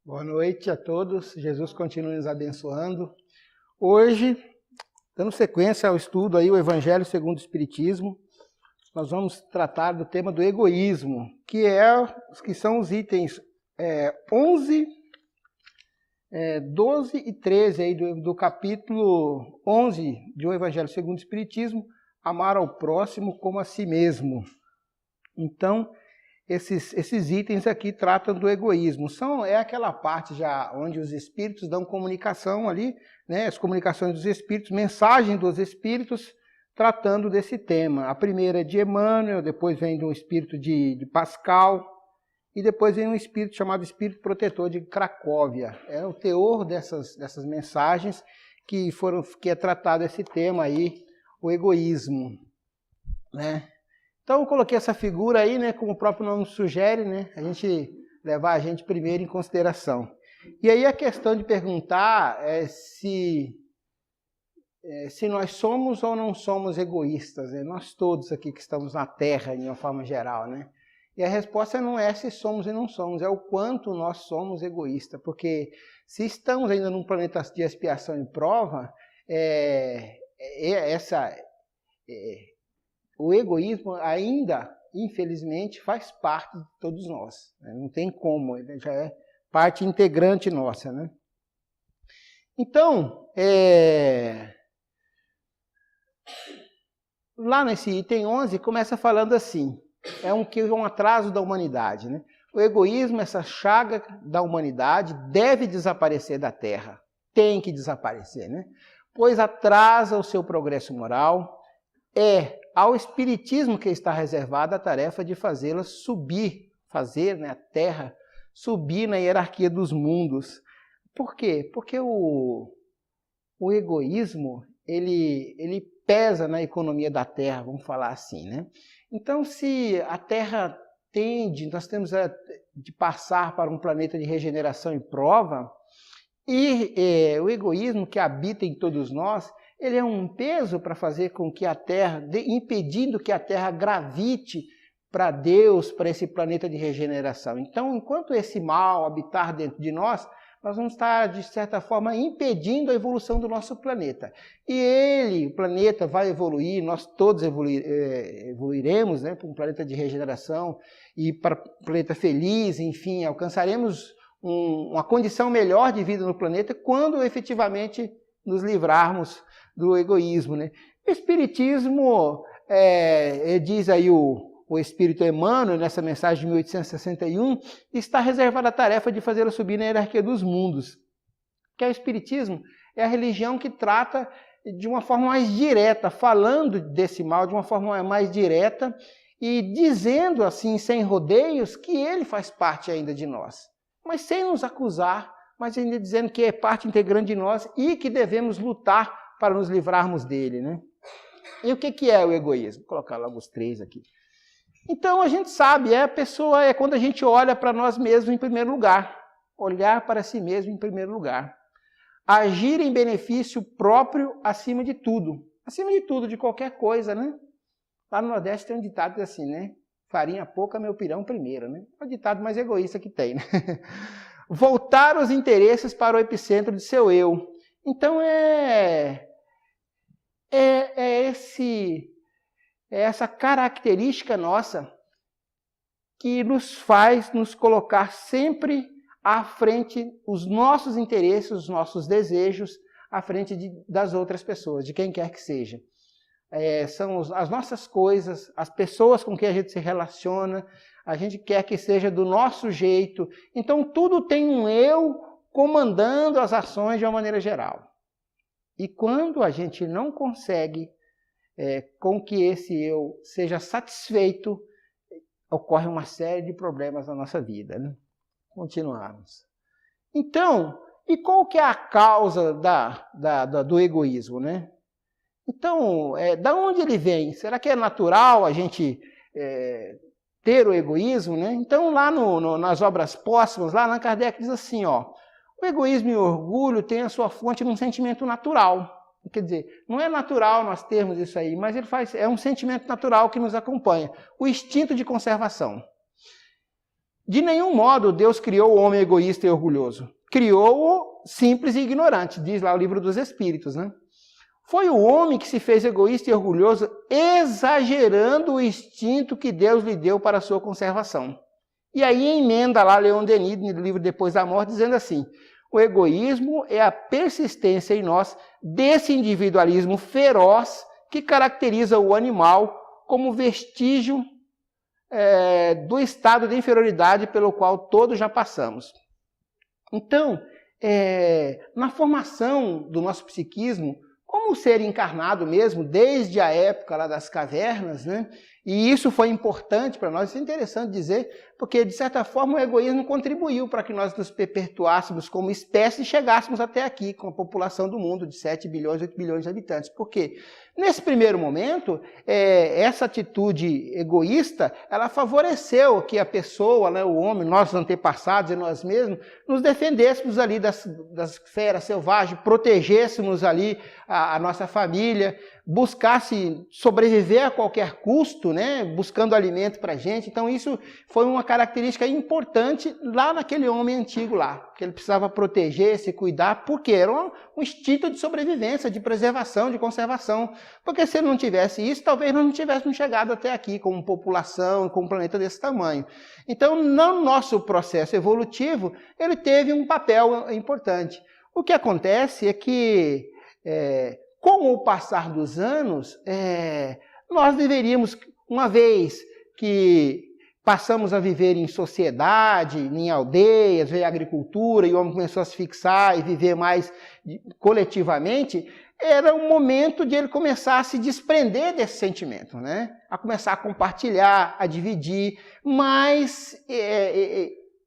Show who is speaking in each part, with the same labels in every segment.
Speaker 1: Boa noite a todos, Jesus continue nos abençoando. Hoje, dando sequência ao estudo aí, o Evangelho segundo o Espiritismo, nós vamos tratar do tema do egoísmo, que são os itens 11, 12 e 13 aí do capítulo 11 do Evangelho segundo o Espiritismo, amar ao próximo como a si mesmo. Então, esses itens aqui tratam do egoísmo. É aquela parte já onde os espíritos dão comunicação ali, né, as comunicações dos espíritos, mensagem dos espíritos, tratando desse tema. A primeira é de Emmanuel, depois vem do espírito de Pascal, e depois vem um espírito chamado Espírito Protetor de Cracóvia. É o teor dessas mensagens que é tratado esse tema aí, o egoísmo, né? Então eu coloquei essa figura aí, né, como o próprio nome sugere, né, levar a gente primeiro em consideração. E aí a questão de perguntar é se nós somos ou não somos egoístas, né? Nós todos aqui que estamos na Terra, de uma forma geral, né? E a resposta não é se somos e não somos, é o quanto nós somos egoístas, porque se estamos ainda num planeta de expiação e prova, o egoísmo ainda, infelizmente, faz parte de todos nós, né? Não tem como, ele já é parte integrante nossa, né? Então, lá nesse item 11, começa falando assim, é um atraso da humanidade, né? O egoísmo, essa chaga da humanidade, deve desaparecer da Terra, tem que desaparecer, né? Pois atrasa o seu progresso moral, ao Espiritismo que está reservada a tarefa de fazê-la subir, né, a Terra subir na hierarquia dos mundos. Por quê? Porque o egoísmo, ele pesa na economia da Terra, vamos falar assim, né? Então, se a Terra nós temos de passar para um planeta de regeneração e prova, e o egoísmo que habita em todos nós, ele é um peso para fazer com que a Terra, impedindo que a Terra gravite para Deus, para esse planeta de regeneração. Então, enquanto esse mal habitar dentro de nós vamos estar, de certa forma, impedindo a evolução do nosso planeta. E o planeta vai evoluir, nós todos evoluiremos, né, para um planeta de regeneração e para um planeta feliz, enfim, alcançaremos uma condição melhor de vida no planeta quando efetivamente nos livrarmos do egoísmo, né? O Espiritismo, diz aí o Espírito Emmanuel, nessa mensagem de 1861, está reservada a tarefa de fazê-lo subir na hierarquia dos mundos. Que o Espiritismo é a religião que trata de uma forma mais direta, falando desse mal de uma forma mais direta e dizendo assim, sem rodeios, que ele faz parte ainda de nós. Mas sem nos acusar, mas ainda dizendo que é parte integrante de nós e que devemos lutar para nos livrarmos dele, né? E o que é o egoísmo? Vou colocar logo os 3 aqui. Então a gente sabe, quando a gente olha para nós mesmos em primeiro lugar, olhar para si mesmo em primeiro lugar, agir em benefício próprio acima de tudo, de qualquer coisa, né? Lá no Nordeste tem um ditado assim, né? Farinha pouca, meu pirão primeiro, né? É o ditado mais egoísta que tem, né? Voltar os interesses para o epicentro de seu eu. Então essa característica nossa que nos faz nos colocar sempre à frente, os nossos interesses, os nossos desejos, à frente das outras pessoas, de quem quer que seja. São as nossas coisas, as pessoas com quem a gente se relaciona, a gente quer que seja do nosso jeito. Então tudo tem um eu comandando as ações de uma maneira geral. E quando a gente não consegue com que esse eu seja satisfeito, ocorre uma série de problemas na nossa vida, né? Continuarmos. Então, e qual que é a causa do egoísmo, né? Então, da onde ele vem? Será que é natural a gente ter o egoísmo, né? Então, lá nas obras póstumas, lá Allan Kardec diz assim, ó, o egoísmo e o orgulho têm a sua fonte num sentimento natural. Quer dizer, não é natural nós termos isso aí, mas é um sentimento natural que nos acompanha. O instinto de conservação. De nenhum modo Deus criou o homem egoísta e orgulhoso. Criou-o simples e ignorante, diz lá o livro dos Espíritos, né? Foi o homem que se fez egoísta e orgulhoso, exagerando o instinto que Deus lhe deu para a sua conservação. E aí emenda lá Leon Denis, no livro Depois da Morte, dizendo assim: o egoísmo é a persistência em nós desse individualismo feroz que caracteriza o animal como vestígio do estado de inferioridade pelo qual todos já passamos. Então, na formação do nosso psiquismo, como ser encarnado mesmo, desde a época lá das cavernas, né? E isso foi importante para nós, isso é interessante dizer, porque de certa forma o egoísmo contribuiu para que nós nos perpetuássemos como espécie e chegássemos até aqui, com a população do mundo de 7 bilhões, 8 bilhões de habitantes. Por quê? Nesse primeiro momento, essa atitude egoísta, ela favoreceu que a pessoa, né, o homem, nossos antepassados e nós mesmos, nos defendêssemos ali das feras selvagens, protegêssemos ali a nossa família, buscasse sobreviver a qualquer custo, né, buscando alimento para a gente. Então isso foi uma característica importante lá naquele homem antigo lá, que ele precisava proteger, se cuidar, porque era um instinto de sobrevivência, de preservação, de conservação. Porque se ele não tivesse isso, talvez nós não tivéssemos chegado até aqui como população, como um planeta desse tamanho. Então, no nosso processo evolutivo, ele teve um papel importante. O que acontece é que, com o passar dos anos, nós deveríamos, uma vez que passamos a viver em sociedade, em aldeias, veio a agricultura e o homem começou a se fixar e viver mais coletivamente, era um momento de ele começar a se desprender desse sentimento, né? A começar a compartilhar, a dividir, mas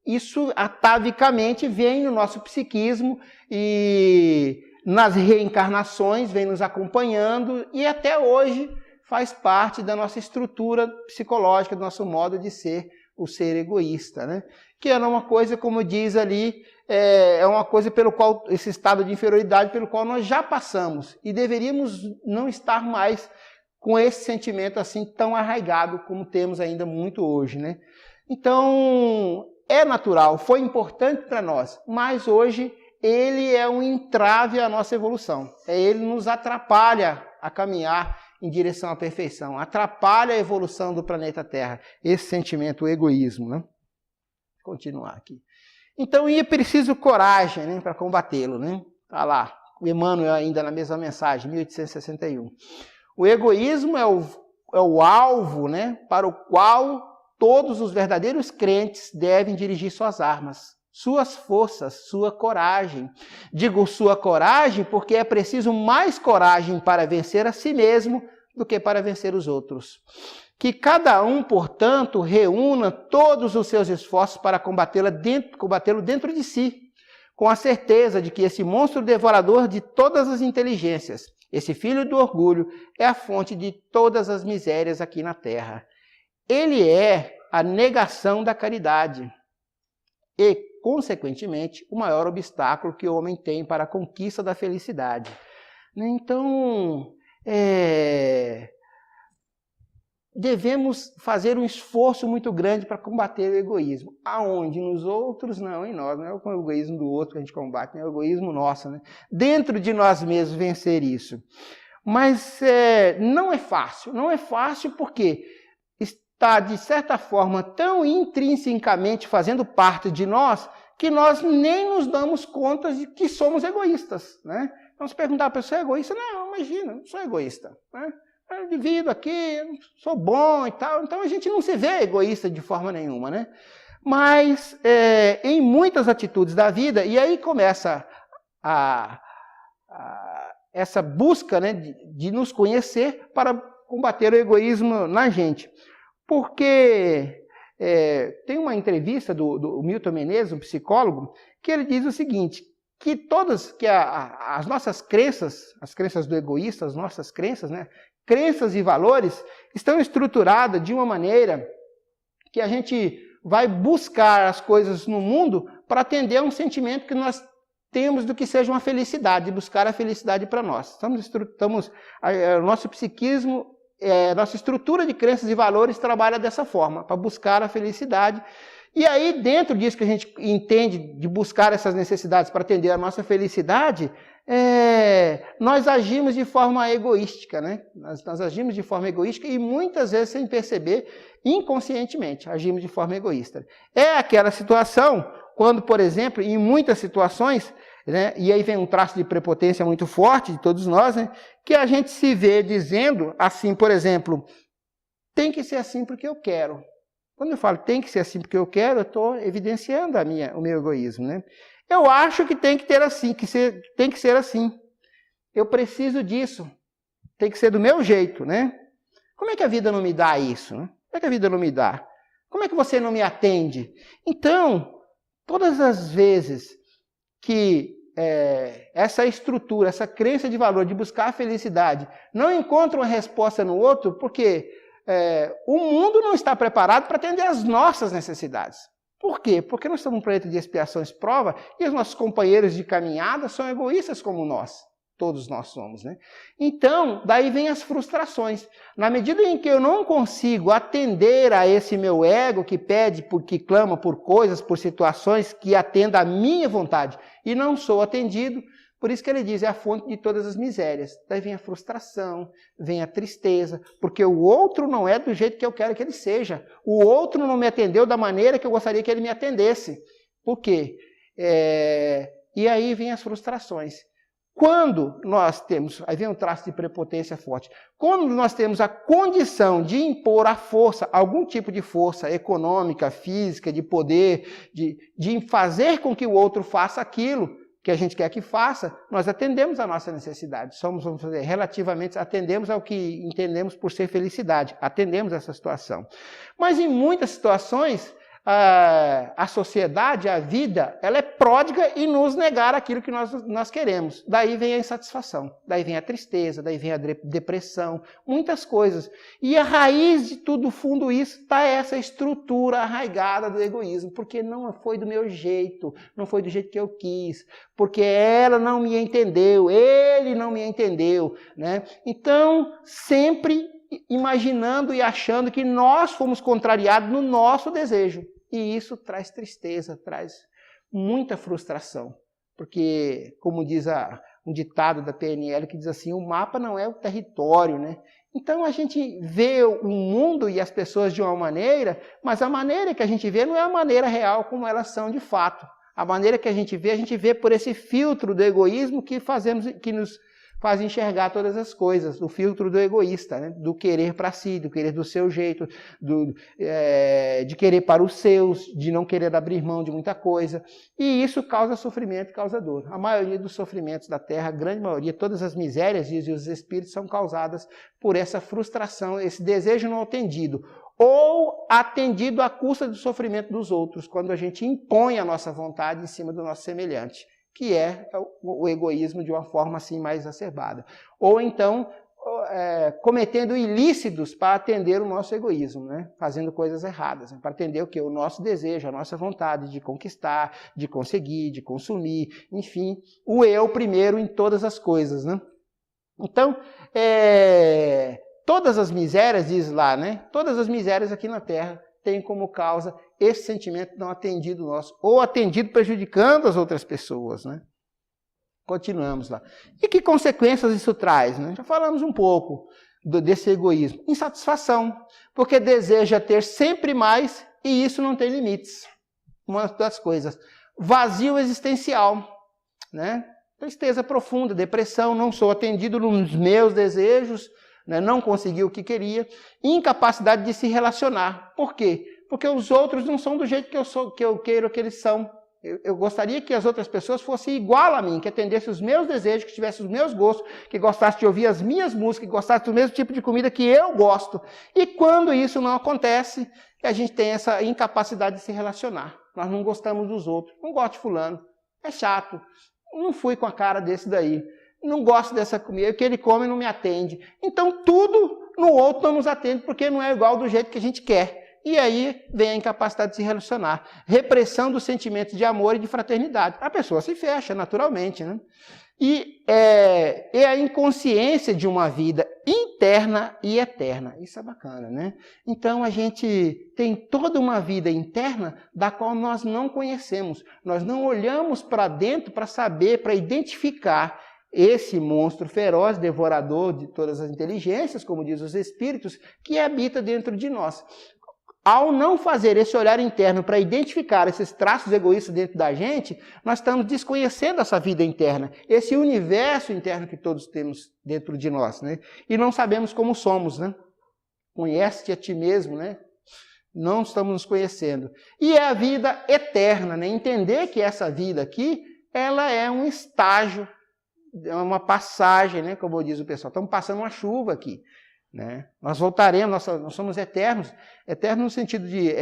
Speaker 1: isso atavicamente vem no nosso psiquismo e nas reencarnações vem nos acompanhando e até hoje faz parte da nossa estrutura psicológica, do nosso modo de ser, o ser egoísta, né? Que era uma coisa, como diz ali, é uma coisa pelo qual, esse estado de inferioridade pelo qual nós já passamos e deveríamos não estar mais com esse sentimento assim tão arraigado como temos ainda muito hoje, né? Então, é natural, foi importante para nós, mas hoje ele é um entrave à nossa evolução. Ele nos atrapalha a caminhar em direção à perfeição, atrapalha a evolução do planeta Terra, esse sentimento, o egoísmo, né? Vou continuar aqui. Então, é preciso coragem, né, para combatê-lo, né? Tá lá, o Emmanuel ainda na mesma mensagem, 1861. O egoísmo é o alvo, né, para o qual todos os verdadeiros crentes devem dirigir suas armas, suas forças, sua coragem. Digo sua coragem porque é preciso mais coragem para vencer a si mesmo do que para vencer os outros. Que cada um, portanto, reúna todos os seus esforços para combatê-lo dentro de si, com a certeza de que esse monstro devorador de todas as inteligências, esse filho do orgulho, é a fonte de todas as misérias aqui na Terra. Ele é a negação da caridade e, consequentemente, o maior obstáculo que o homem tem para a conquista da felicidade. Então, devemos fazer um esforço muito grande para combater o egoísmo. Aonde? Nos outros? Não, em nós. Não é o egoísmo do outro que a gente combate, é o egoísmo nosso, né? Dentro de nós mesmos vencer isso. Mas não é fácil porque está, de certa forma, tão intrinsecamente fazendo parte de nós que nós nem nos damos conta de que somos egoístas, né? Então, se perguntar, a pessoa é egoísta? Não, imagina, não sou egoísta, né? Eu divido aqui, sou bom e tal. Então, a gente não se vê egoísta de forma nenhuma, né? Mas, em muitas atitudes da vida, e aí começa essa busca, né, de nos conhecer para combater o egoísmo na gente. Porque tem uma entrevista do Milton Menezes, um psicólogo, que ele diz o seguinte, que as nossas crenças, as crenças do egoísta, as nossas crenças, né, crenças e valores, estão estruturadas de uma maneira que a gente vai buscar as coisas no mundo para atender a um sentimento que nós temos do que seja uma felicidade, buscar a felicidade para nós. O nosso psiquismo, nossa estrutura de crenças e valores trabalha dessa forma, para buscar a felicidade. E aí, dentro disso que a gente entende de buscar essas necessidades para atender a nossa felicidade, nós agimos de forma egoística, né? Nós agimos de forma egoística e muitas vezes sem perceber, inconscientemente, agimos de forma egoísta. É aquela situação quando, por exemplo, em muitas situações, né, e aí vem um traço de prepotência muito forte de todos nós, né, que a gente se vê dizendo assim, por exemplo, tem que ser assim porque eu quero. Quando eu falo tem que ser assim porque eu quero, eu estou evidenciando o meu egoísmo, né? Eu acho que tem que ter assim, tem que ser assim. Eu preciso disso. Tem que ser do meu jeito, né? Como é que a vida não me dá isso? Né? Como é que a vida não me dá? Como é que você não me atende? Então, todas as vezes que essa estrutura, essa crença de valor de buscar a felicidade não encontra uma resposta no outro, porque o mundo não está preparado para atender às nossas necessidades. Por quê? Porque nós estamos num planeta de expiações e prova e os nossos companheiros de caminhada são egoístas como nós. Todos nós somos, né? Então, daí vem as frustrações. Na medida em que eu não consigo atender a esse meu ego que pede, que clama por coisas, por situações que atendam à minha vontade e não sou atendido, por isso que ele diz, é a fonte de todas as misérias. Daí vem a frustração, vem a tristeza, porque o outro não é do jeito que eu quero que ele seja. O outro não me atendeu da maneira que eu gostaria que ele me atendesse. Por quê? E aí vem as frustrações. Quando nós temos, aí vem um traço de prepotência forte, quando nós temos a condição de impor a força, algum tipo de força econômica, física, de poder, de fazer com que o outro faça aquilo que a gente quer que faça, nós atendemos a nossa necessidade. Somos, vamos dizer, relativamente, atendemos ao que entendemos por ser felicidade, atendemos essa situação. Mas em muitas situações, a sociedade, a vida, ela é pródiga em nos negar aquilo que nós queremos. Daí vem a insatisfação, daí vem a tristeza, daí vem a depressão, muitas coisas. E a raiz de tudo, fundo isso, está essa estrutura arraigada do egoísmo, porque não foi do meu jeito, não foi do jeito que eu quis, porque ela não me entendeu, ele não me entendeu, né? Então, sempre imaginando e achando que nós fomos contrariados no nosso desejo. E isso traz tristeza, traz muita frustração. Porque, como diz um ditado da PNL, que diz assim, o mapa não é o território, né? Então a gente vê o mundo e as pessoas de uma maneira, mas a maneira que a gente vê não é a maneira real como elas são de fato. A maneira que a gente vê por esse filtro do egoísmo que nos faz enxergar todas as coisas, o filtro do egoísta, né? Do querer para si, do querer do seu jeito, de querer para os seus, de não querer abrir mão de muita coisa. E isso causa sofrimento e causa dor. A maioria dos sofrimentos da Terra, a grande maioria, todas as misérias e os espíritos são causadas por essa frustração, esse desejo não atendido, ou atendido à custa do sofrimento dos outros, quando a gente impõe a nossa vontade em cima do nosso semelhante, que é o egoísmo de uma forma assim mais exacerbada. Ou então, cometendo ilícitos para atender o nosso egoísmo, né? Fazendo coisas erradas, né? Para atender o quê? O nosso desejo, a nossa vontade de conquistar, de conseguir, de consumir, enfim, o eu primeiro em todas as coisas, né? Então, todas as misérias, diz lá, né? Todas as misérias aqui na Terra têm como causa esse sentimento não atendido nosso, ou atendido prejudicando as outras pessoas, né? Continuamos lá. E que consequências isso traz, né? Já falamos um pouco desse egoísmo. Insatisfação, porque deseja ter sempre mais e isso não tem limites. Uma das coisas. Vazio existencial, né? Tristeza profunda, depressão, não sou atendido nos meus desejos, né? Não consegui o que queria. Incapacidade de se relacionar. Por quê? Porque os outros não são do jeito que eu quero que eles são. Eu gostaria que as outras pessoas fossem igual a mim, que atendessem os meus desejos, que tivessem os meus gostos, que gostassem de ouvir as minhas músicas, que gostassem do mesmo tipo de comida que eu gosto. E quando isso não acontece, a gente tem essa incapacidade de se relacionar. Nós não gostamos dos outros. Não gosto de fulano. É chato. Não fui com a cara desse daí. Não gosto dessa comida. O que ele come não me atende. Então tudo no outro não nos atende, porque não é igual do jeito que a gente quer. E aí vem a incapacidade de se relacionar. Repressão dos sentimentos de amor e de fraternidade. A pessoa se fecha, naturalmente, né? E é a inconsciência de uma vida interna e eterna. Isso é bacana, né? Então a gente tem toda uma vida interna da qual nós não conhecemos. Nós não olhamos para dentro para saber, para identificar esse monstro feroz, devorador de todas as inteligências, como diz os Espíritos, que habita dentro de nós. Ao não fazer esse olhar interno para identificar esses traços egoístas dentro da gente, nós estamos desconhecendo essa vida interna, esse universo interno que todos temos dentro de nós, né? E não sabemos como somos, né? Conhece-te a ti mesmo, né? Não estamos nos conhecendo. E é a vida eterna, né? Entender que essa vida aqui, ela é um estágio, é uma passagem, né? Como diz o pessoal, estamos passando uma chuva aqui. Né? Nós voltaremos, nós somos eternos, eternos no sentido de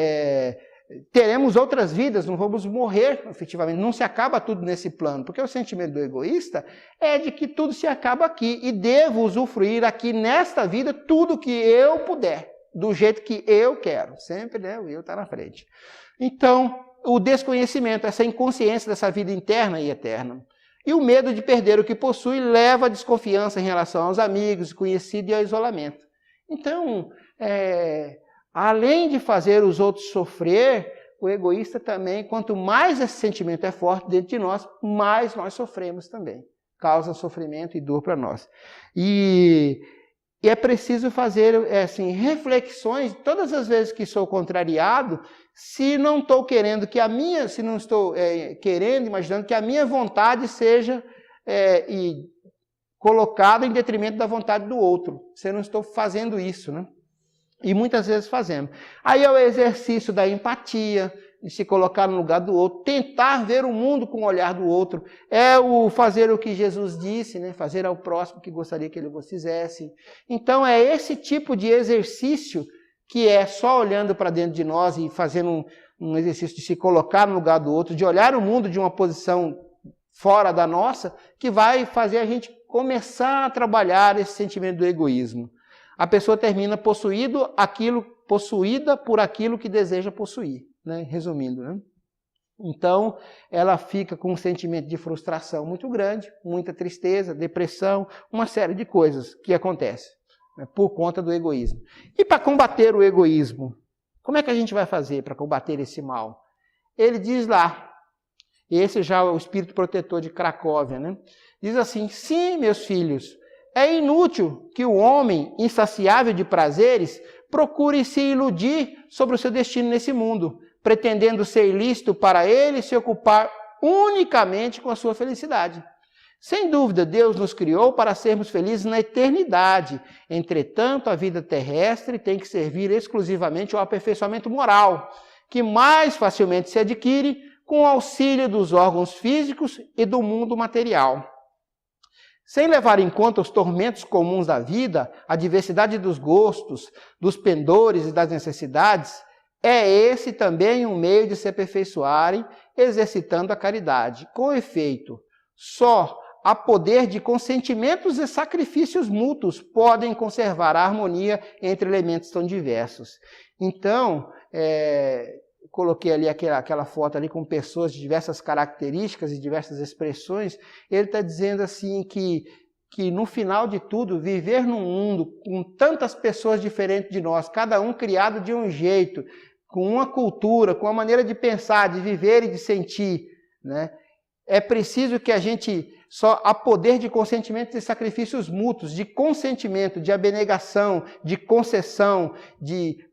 Speaker 1: teremos outras vidas, não vamos morrer efetivamente, não se acaba tudo nesse plano, porque o sentimento do egoísta é de que tudo se acaba aqui e devo usufruir aqui nesta vida tudo que eu puder, do jeito que eu quero, sempre, né? O eu está na frente. Então, o desconhecimento, essa inconsciência dessa vida interna e eterna. E o medo de perder o que possui leva à desconfiança em relação aos amigos, conhecidos e ao isolamento. Então, além de fazer os outros sofrer, o egoísta também, quanto mais esse sentimento é forte dentro de nós, mais nós sofremos também. Causa sofrimento e dor para nós. E é preciso fazer reflexões, todas as vezes que sou contrariado, se não estou querendo que a minha, se não estou imaginando que a minha vontade seja colocada em detrimento da vontade do outro. Se eu não estou fazendo isso, né? E muitas vezes fazemos. Aí é o exercício da empatia, de se colocar no lugar do outro, tentar ver o mundo com o olhar do outro. É o fazer o que Jesus disse, né? Fazer ao próximo que gostaria que ele vos fizesse. Então é esse tipo de exercício que é só olhando para dentro de nós e fazendo um exercício de se colocar no lugar do outro, de olhar o mundo de uma posição fora da nossa, que vai fazer a gente começar a trabalhar esse sentimento do egoísmo. A pessoa termina possuída por aquilo que deseja possuir, né? Resumindo, né? Então, ela fica com um sentimento de frustração muito grande, muita tristeza, depressão, uma série de coisas que acontecem, né, por conta do egoísmo. E para combater o egoísmo, como é que a gente vai fazer para combater esse mal? Ele diz lá, esse já é o espírito protetor de Cracóvia, né? Diz assim: sim, meus filhos, é inútil que o homem, insaciável de prazeres, procure se iludir sobre o seu destino nesse mundo, pretendendo ser lícito para ele se ocupar unicamente com a sua felicidade. Sem dúvida, Deus nos criou para sermos felizes na eternidade. Entretanto, a vida terrestre tem que servir exclusivamente ao aperfeiçoamento moral, que mais facilmente se adquire com o auxílio dos órgãos físicos e do mundo material. Sem levar em conta os tormentos comuns da vida, a diversidade dos gostos, dos pendores e das necessidades, é esse também um meio de se aperfeiçoarem, exercitando a caridade. Com efeito, só a poder de consentimentos e sacrifícios mútuos podem conservar a harmonia entre elementos tão diversos. Então, coloquei ali aquela foto ali com pessoas de diversas características e diversas expressões. Ele está dizendo assim que no final de tudo, viver num mundo com tantas pessoas diferentes de nós, cada um criado de um jeito, com uma cultura, com uma maneira de pensar, de viver e de sentir, né? É preciso que a gente só há poder de consentimento e sacrifícios mútuos, de consentimento, de abnegação, de concessão,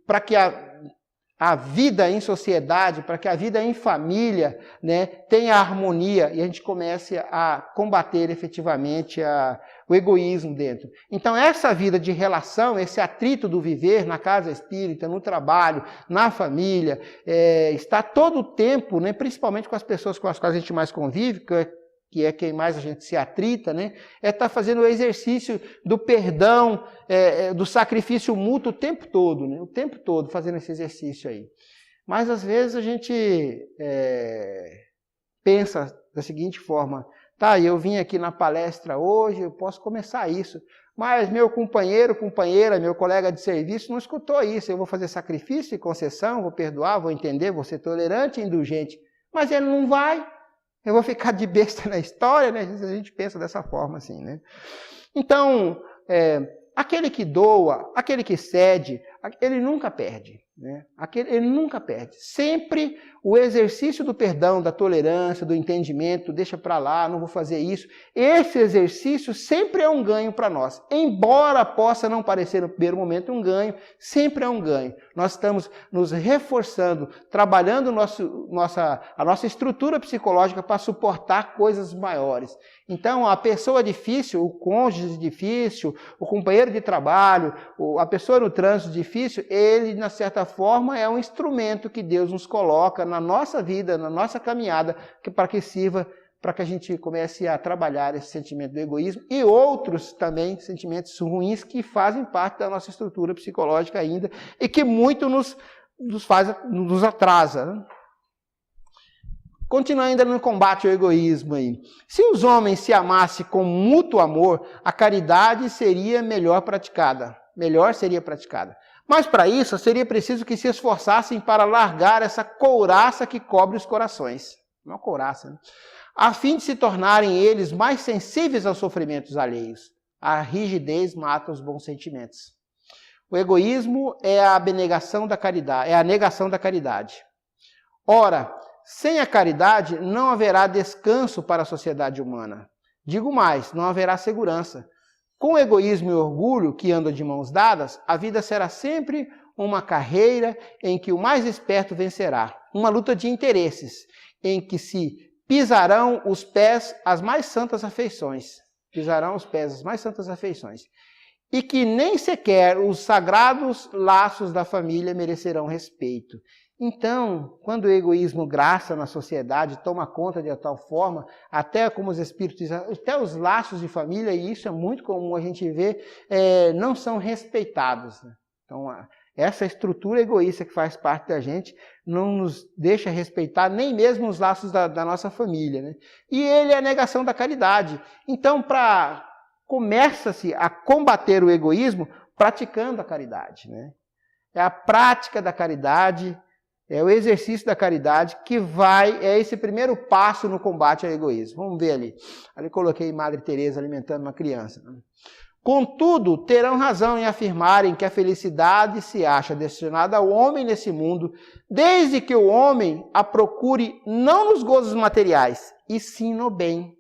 Speaker 1: para que a vida em sociedade, para que a vida em família, né, tenha harmonia e a gente comece a combater efetivamente o egoísmo dentro. Então essa vida de relação, esse atrito do viver na casa espírita, no trabalho, na família, está todo o tempo, né, principalmente com as pessoas com as quais a gente mais convive, que é quem mais a gente se atrita, né? Estar fazendo o exercício do perdão, do sacrifício mútuo o tempo todo, né? O tempo todo fazendo esse exercício aí. Mas às vezes a gente pensa da seguinte forma: tá, eu vim aqui na palestra hoje, eu posso começar isso, mas meu companheiro, companheira, meu colega de serviço não escutou isso. Eu vou fazer sacrifício e concessão, vou perdoar, vou entender, vou ser tolerante e indulgente. Mas ele não vai. Eu vou ficar de besta na história, né? A gente pensa dessa forma assim, né? Então, aquele que doa, aquele que cede, ele nunca perde, né? Ele nunca perde. Sempre o exercício do perdão, da tolerância, do entendimento, deixa para lá, não vou fazer isso. Esse exercício sempre é um ganho para nós. Embora possa não parecer no primeiro momento um ganho, sempre é um ganho. Nós estamos nos reforçando, trabalhando a nossa estrutura psicológica para suportar coisas maiores. Então, a pessoa difícil, o cônjuge difícil, o companheiro de trabalho, a pessoa no trânsito difícil, ele, de certa forma, é um instrumento que Deus nos coloca na nossa vida, na nossa caminhada, para que sirva para que a gente comece a trabalhar esse sentimento do egoísmo e outros também sentimentos ruins que fazem parte da nossa estrutura psicológica ainda e que muito nos atrasa, né? Continua ainda no combate ao egoísmo aí. Se os homens se amassem com mútuo amor, a caridade seria melhor seria praticada. Mas para isso seria preciso que se esforçassem para largar essa couraça que cobre os corações. Uma couraça, né? A fim de se tornarem eles mais sensíveis aos sofrimentos alheios. A rigidez mata os bons sentimentos. O egoísmo é a abnegação da caridade, é a negação da caridade. Ora, sem a caridade, não haverá descanso para a sociedade humana. Digo mais, não haverá segurança. Com o egoísmo e orgulho, que andam de mãos dadas, a vida será sempre uma carreira em que o mais esperto vencerá. Uma luta de interesses, em que se pisarão os pés as mais santas afeições. Pisarão os pés as mais santas afeições. E que nem sequer os sagrados laços da família merecerão respeito. Então, quando o egoísmo graça na sociedade, toma conta de tal forma, até como os espíritos, até os laços de família, e isso é muito comum a gente ver, não são respeitados, né? Então, essa estrutura egoísta que faz parte da gente não nos deixa respeitar nem mesmo os laços da nossa família, né? E ele é a negação da caridade. Então, começa-se a combater o egoísmo praticando a caridade, né? É a prática da caridade, é o exercício da caridade que é esse primeiro passo no combate ao egoísmo. Vamos ver ali. Ali coloquei Madre Teresa alimentando uma criança, né? Contudo, terão razão em afirmarem que a felicidade se acha destinada ao homem nesse mundo, desde que o homem a procure não nos gozos materiais, e sim no bem.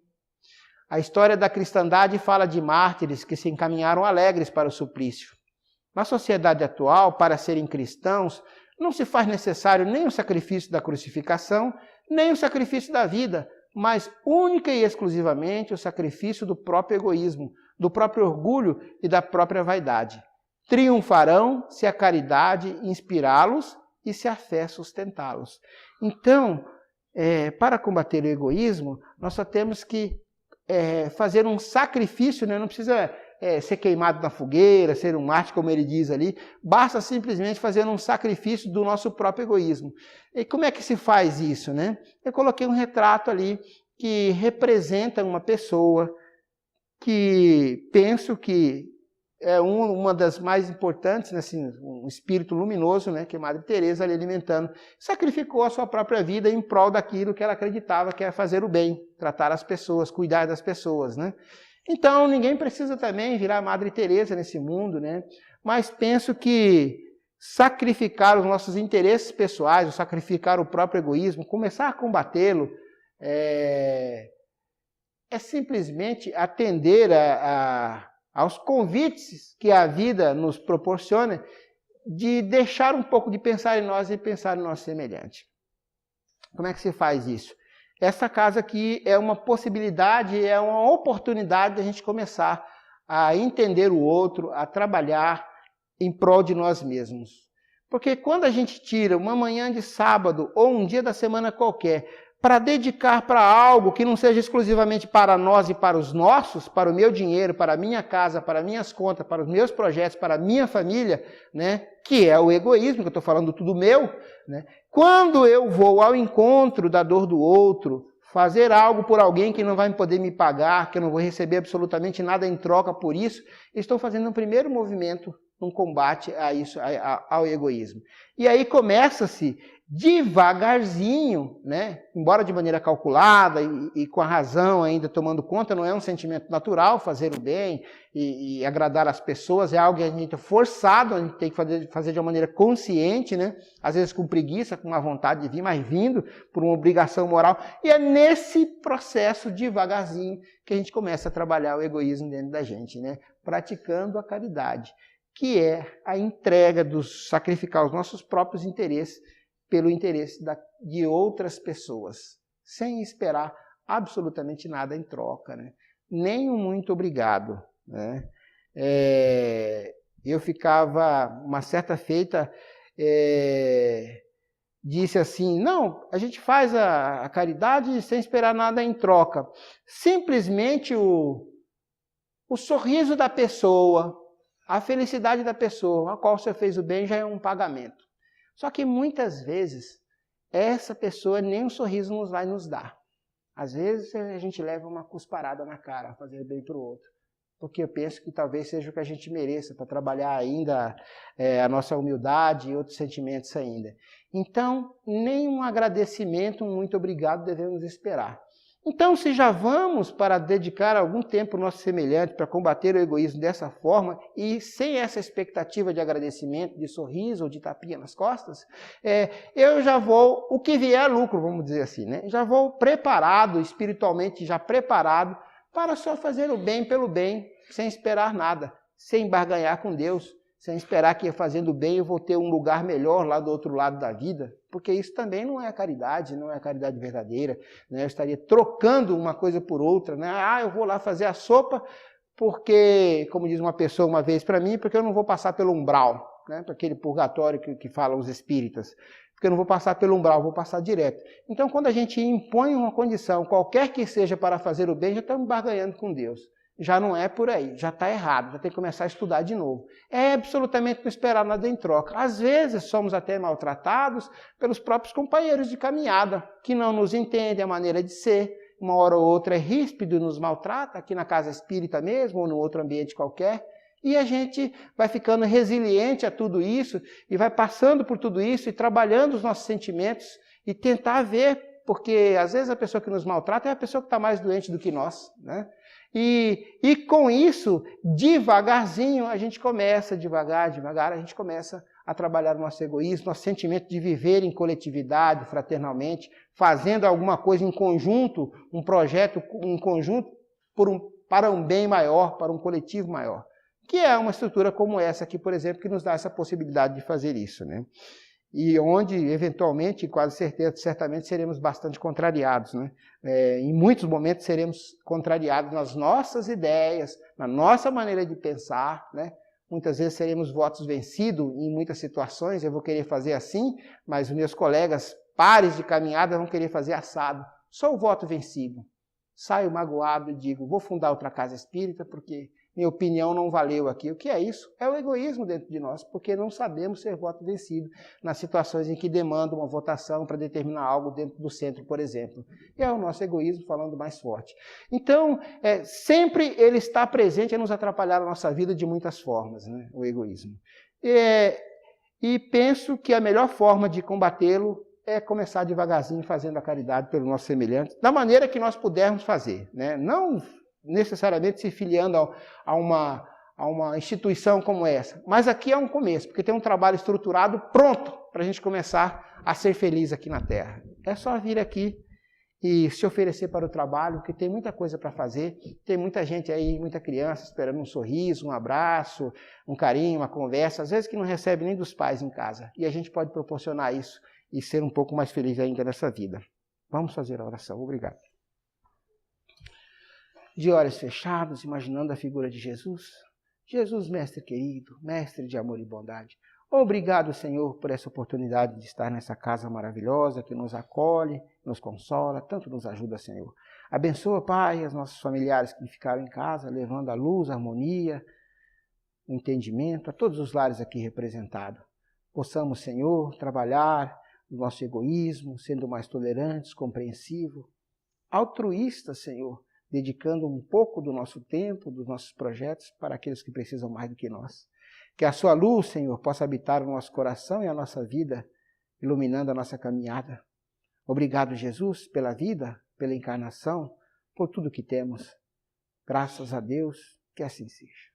Speaker 1: A história da cristandade fala de mártires que se encaminharam alegres para o suplício. Na sociedade atual, para serem cristãos, não se faz necessário nem o sacrifício da crucificação, nem o sacrifício da vida, mas única e exclusivamente o sacrifício do próprio egoísmo, do próprio orgulho e da própria vaidade. Triunfarão se a caridade inspirá-los e se a fé sustentá-los. Então, para combater o egoísmo, nós só temos que fazer um sacrifício, né? Não precisa ser queimado na fogueira, ser um mártir, como ele diz ali, basta simplesmente fazer um sacrifício do nosso próprio egoísmo. E como é que se faz isso, né? Eu coloquei um retrato ali que representa uma pessoa que penso que é uma das mais importantes, né, assim, um espírito luminoso, né, que é Madre Teresa ali alimentando, sacrificou a sua própria vida em prol daquilo que ela acreditava que é fazer o bem, tratar as pessoas, cuidar das pessoas, né? Então, ninguém precisa também virar Madre Teresa nesse mundo, né? Mas penso que sacrificar os nossos interesses pessoais, ou sacrificar o próprio egoísmo, começar a combatê-lo, é simplesmente atender aos convites que a vida nos proporciona de deixar um pouco de pensar em nós e pensar no nosso semelhante. Como é que se faz isso? Essa casa aqui é uma possibilidade, é uma oportunidade de a gente começar a entender o outro, a trabalhar em prol de nós mesmos. Porque quando a gente tira uma manhã de sábado ou um dia da semana qualquer para dedicar para algo que não seja exclusivamente para nós e para os nossos, para o meu dinheiro, para a minha casa, para minhas contas, para os meus projetos, para a minha família, né, que é o egoísmo, que eu estou falando tudo meu, né? Quando eu vou ao encontro da dor do outro, fazer algo por alguém que não vai poder me pagar, que eu não vou receber absolutamente nada em troca por isso, estou fazendo um primeiro movimento num combate a isso, ao egoísmo. E aí começa-se devagarzinho, né? Embora de maneira calculada e com a razão ainda tomando conta, não é um sentimento natural fazer o bem e agradar as pessoas, é algo que a gente é forçado, a gente tem que fazer de uma maneira consciente, né? Às vezes com preguiça, com uma vontade de vir, mas vindo por uma obrigação moral. E é nesse processo, devagarzinho, que a gente começa a trabalhar o egoísmo dentro da gente, né? Praticando a caridade, que é a entrega sacrificar os nossos próprios interesses pelo interesse de outras pessoas, sem esperar absolutamente nada em troca, né? Nem um muito obrigado, né? Eu ficava, uma certa feita, disse assim, não, a gente faz a caridade sem esperar nada em troca. Simplesmente o sorriso da pessoa, a felicidade da pessoa, a qual você fez o bem, já é um pagamento. Só que muitas vezes, essa pessoa nem um sorriso nos vai nos dar. Às vezes a gente leva uma cusparada na cara, fazer bem para o outro. Porque eu penso que talvez seja o que a gente mereça, para trabalhar ainda a nossa humildade e outros sentimentos ainda. Então, nem um agradecimento, um muito obrigado devemos esperar. Então, se já vamos para dedicar algum tempo ao nosso semelhante para combater o egoísmo dessa forma e sem essa expectativa de agradecimento, de sorriso ou de tapinha nas costas, eu já vou, o que vier é lucro, vamos dizer assim, né? Já vou preparado, espiritualmente já preparado, para só fazer o bem pelo bem, sem esperar nada, sem barganhar com Deus, sem esperar que fazendo bem eu vou ter um lugar melhor lá do outro lado da vida, porque isso também não é caridade, não é caridade verdadeira, né? Eu estaria trocando uma coisa por outra, né? Eu vou lá fazer a sopa porque, como diz uma pessoa uma vez para mim, porque eu não vou passar pelo umbral, né? Para aquele purgatório que falam os espíritas, porque eu não vou passar pelo umbral, vou passar direto. Então, quando a gente impõe uma condição, qualquer que seja para fazer o bem, já estamos barganhando com Deus. Já não é por aí, já está errado, já tem que começar a estudar de novo. É absolutamente não esperar nada em troca. Às vezes somos até maltratados pelos próprios companheiros de caminhada, que não nos entendem a maneira de ser, uma hora ou outra é ríspido e nos maltrata, aqui na casa espírita mesmo, ou no outro ambiente qualquer, e a gente vai ficando resiliente a tudo isso, e vai passando por tudo isso, e trabalhando os nossos sentimentos, e tentar ver, porque às vezes a pessoa que nos maltrata é a pessoa que está mais doente do que nós, né? E com isso, devagarzinho, a gente começa, devagar, a gente começa a trabalhar o nosso egoísmo, nosso sentimento de viver em coletividade, fraternalmente, fazendo alguma coisa em conjunto, um projeto em conjunto para um bem maior, para um coletivo maior. Que é uma estrutura como essa aqui, por exemplo, que nos dá essa possibilidade de fazer isso, né? E onde, eventualmente, quase certeza, certamente seremos bastante contrariados, né? Em muitos momentos seremos contrariados nas nossas ideias, na nossa maneira de pensar, né? Muitas vezes seremos votos vencidos em muitas situações, eu vou querer fazer assim, mas os meus colegas pares de caminhada vão querer fazer assado. Sou o voto vencido. Saio magoado e digo, vou fundar outra casa espírita porque minha opinião não valeu aqui. O que é isso? É o egoísmo dentro de nós, porque não sabemos ser voto vencido nas situações em que demandam uma votação para determinar algo dentro do centro, por exemplo. E é o nosso egoísmo falando mais forte. Então, sempre ele está presente a nos atrapalhar a nossa vida de muitas formas, né? O egoísmo. E penso que a melhor forma de combatê-lo é começar devagarzinho fazendo a caridade pelo nosso semelhante, da maneira que nós pudermos fazer, né? Não necessariamente se filiando a uma instituição como essa. Mas aqui é um começo, porque tem um trabalho estruturado pronto para a gente começar a ser feliz aqui na Terra. É só vir aqui e se oferecer para o trabalho, que tem muita coisa para fazer, tem muita gente aí, muita criança esperando um sorriso, um abraço, um carinho, uma conversa, às vezes que não recebe nem dos pais em casa. E a gente pode proporcionar isso e ser um pouco mais feliz ainda nessa vida. Vamos fazer a oração. Obrigado. De olhos fechados, imaginando a figura de Jesus. Jesus, mestre querido, mestre de amor e bondade. Obrigado, Senhor, por essa oportunidade de estar nessa casa maravilhosa que nos acolhe, nos consola, tanto nos ajuda, Senhor. Abençoa, Pai, os nossos familiares que ficaram em casa, levando a luz, a harmonia, o entendimento a todos os lares aqui representados. Possamos, Senhor, trabalhar no nosso egoísmo, sendo mais tolerantes, compreensivos, altruístas, Senhor, dedicando um pouco do nosso tempo, dos nossos projetos, para aqueles que precisam mais do que nós. Que a sua luz, Senhor, possa habitar o nosso coração e a nossa vida, iluminando a nossa caminhada. Obrigado, Jesus, pela vida, pela encarnação, por tudo que temos. Graças a Deus, que assim seja.